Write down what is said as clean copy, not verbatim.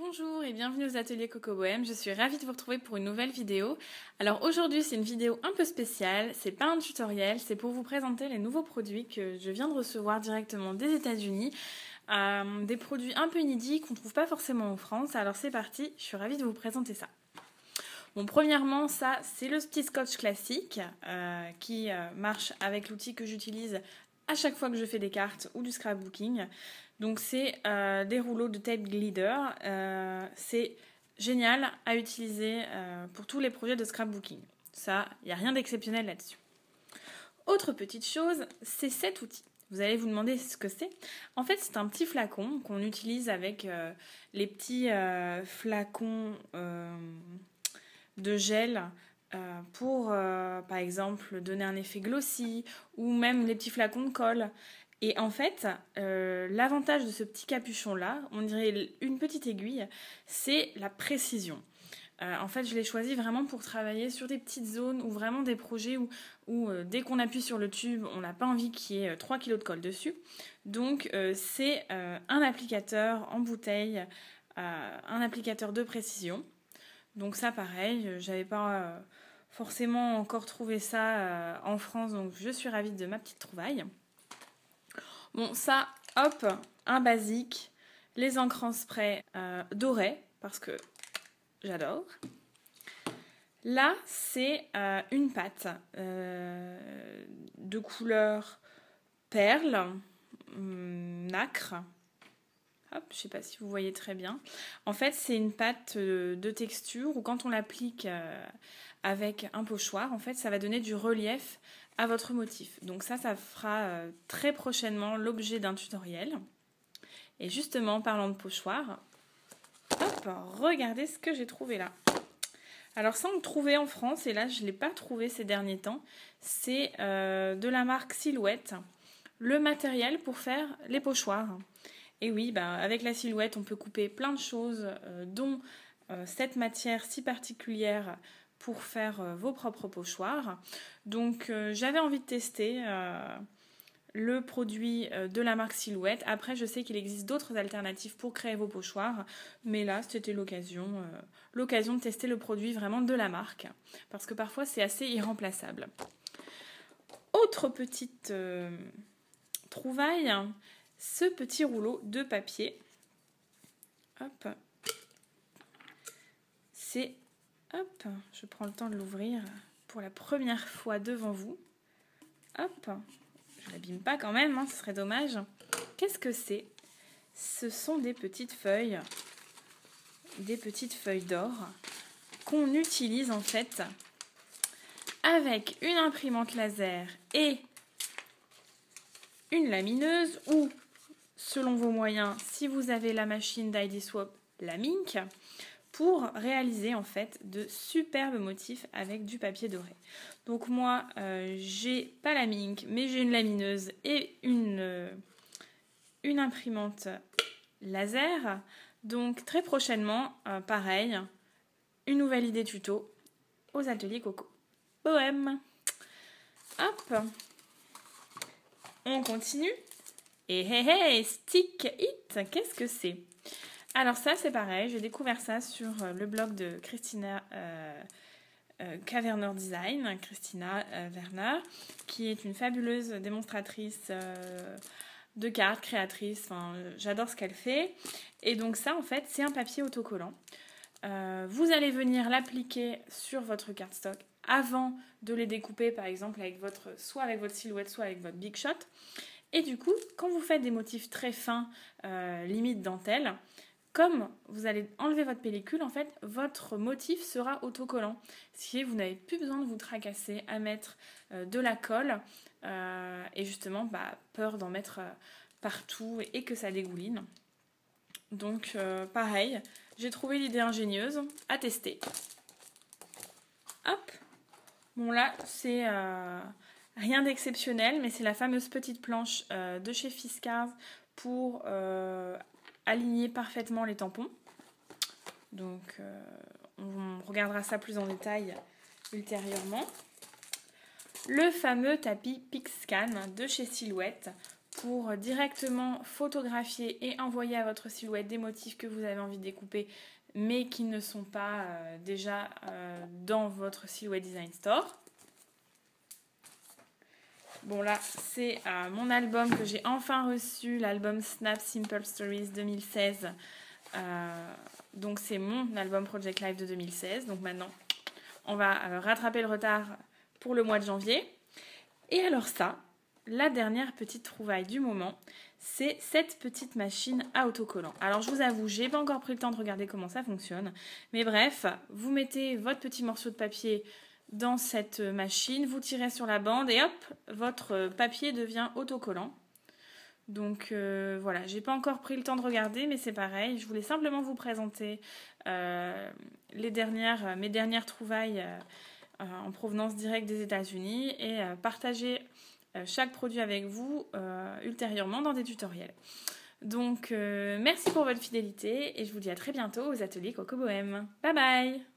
Bonjour et bienvenue aux ateliers Coco Bohème, je suis ravie de vous retrouver pour une nouvelle vidéo. Alors aujourd'hui c'est une vidéo un peu spéciale, c'est pas un tutoriel, c'est pour vous présenter les nouveaux produits que je viens de recevoir directement des États-Unis. Des produits un peu inédits qu'on trouve pas forcément en France, alors c'est parti, je suis ravie de vous présenter ça. Bon, premièrement, ça c'est le petit scotch classique qui marche avec l'outil que j'utilise à chaque fois que je fais des cartes ou du scrapbooking. Donc c'est des rouleaux de tape glitter. C'est génial à utiliser pour tous les projets de scrapbooking. Ça, il n'y a rien d'exceptionnel là-dessus. Autre petite chose, c'est cet outil. Vous allez vous demander ce que c'est. En fait, c'est un petit flacon qu'on utilise avec les petits flacons de gel pour, par exemple, donner un effet glossy ou même les petits flacons de colle. Et en fait, l'avantage de ce petit capuchon-là, on dirait une petite aiguille, c'est la précision. En fait, je l'ai choisi vraiment pour travailler sur des petites zones ou vraiment des projets où dès qu'on appuie sur le tube, on n'a pas envie qu'il y ait 3 kg de colle dessus. Donc, c'est un applicateur en bouteille, un applicateur de précision. Donc ça, pareil, j'avais pas forcément encore trouvé ça en France, donc je suis ravie de ma petite trouvaille. Bon, ça, hop, un basique, les encres en spray dorées, parce que j'adore. Là, c'est une pâte de couleur perle, nacre. Hop, je ne sais pas si vous voyez très bien. En fait, c'est une pâte de texture où quand on l'applique avec un pochoir, en fait, ça va donner du relief à votre motif. Donc ça fera très prochainement l'objet d'un tutoriel. Et justement, parlant de pochoir, hop, regardez ce que j'ai trouvé là. Alors ça, on le trouvait en France, et là, je ne l'ai pas trouvé ces derniers temps. C'est de la marque Silhouette, le matériel pour faire les pochoirs. Et oui, avec la Silhouette, on peut couper plein de choses, dont cette matière si particulière pour faire vos propres pochoirs. Donc j'avais envie de tester le produit de la marque Silhouette. Après, je sais qu'il existe d'autres alternatives pour créer vos pochoirs, mais là, c'était l'occasion de tester le produit vraiment de la marque, parce que parfois, c'est assez irremplaçable. Autre petite trouvaille, ce petit rouleau de papier. Hop. C'est... Hop, je prends le temps de l'ouvrir pour la première fois devant vous. Hop, je l'abîme pas quand même, ce serait dommage. Qu'est-ce que c'est? Ce sont des petites feuilles d'or qu'on utilise en fait avec une imprimante laser et une lamineuse ou, selon vos moyens, si vous avez la machine d'ID Swap, la Mink, pour réaliser en fait de superbes motifs avec du papier doré. Donc moi, j'ai pas la Mink, mais j'ai une lamineuse et une imprimante laser. Donc très prochainement, pareil, une nouvelle idée tuto aux ateliers Coco Bohème. Hop, on continue. Et hey, stick it, qu'est-ce que c'est? Alors ça, c'est pareil, j'ai découvert ça sur le blog de Christina Caverner Design, Christina Werner, qui est une fabuleuse démonstratrice de cartes, créatrice, enfin, j'adore ce qu'elle fait. Et donc ça, en fait, c'est un papier autocollant. Vous allez venir l'appliquer sur votre cardstock avant de les découper, par exemple, soit avec votre Silhouette, soit avec votre Big Shot. Et du coup, quand vous faites des motifs très fins, limite dentelle, comme vous allez enlever votre pellicule, en fait, votre motif sera autocollant. Ce qui est, vous n'avez plus besoin de vous tracasser à mettre de la colle et justement, peur d'en mettre partout et que ça dégouline. Donc, pareil, j'ai trouvé l'idée ingénieuse à tester. Hop. Bon, là, c'est rien d'exceptionnel, mais c'est la fameuse petite planche de chez Fiskars pour aligner parfaitement les tampons. Donc, on regardera ça plus en détail ultérieurement. Le fameux tapis PixScan de chez Silhouette pour directement photographier et envoyer à votre silhouette des motifs que vous avez envie de découper mais qui ne sont pas déjà dans votre Silhouette Design Store. Bon là, c'est mon album que j'ai enfin reçu, l'album Snap Simple Stories 2016. Donc c'est mon album Project Life de 2016. Donc maintenant, on va rattraper le retard pour le mois de janvier. Et alors ça, la dernière petite trouvaille du moment, c'est cette petite machine à autocollant. Alors je vous avoue, j'ai pas encore pris le temps de regarder comment ça fonctionne. Mais bref, vous mettez votre petit morceau de papier dans cette machine, vous tirez sur la bande et hop, votre papier devient autocollant. Donc voilà, j'ai pas encore pris le temps de regarder, mais c'est pareil. Je voulais simplement vous présenter mes dernières trouvailles en provenance directe des États-Unis et partager chaque produit avec vous ultérieurement dans des tutoriels. Donc merci pour votre fidélité et je vous dis à très bientôt aux ateliers Coco Bohème. Bye bye!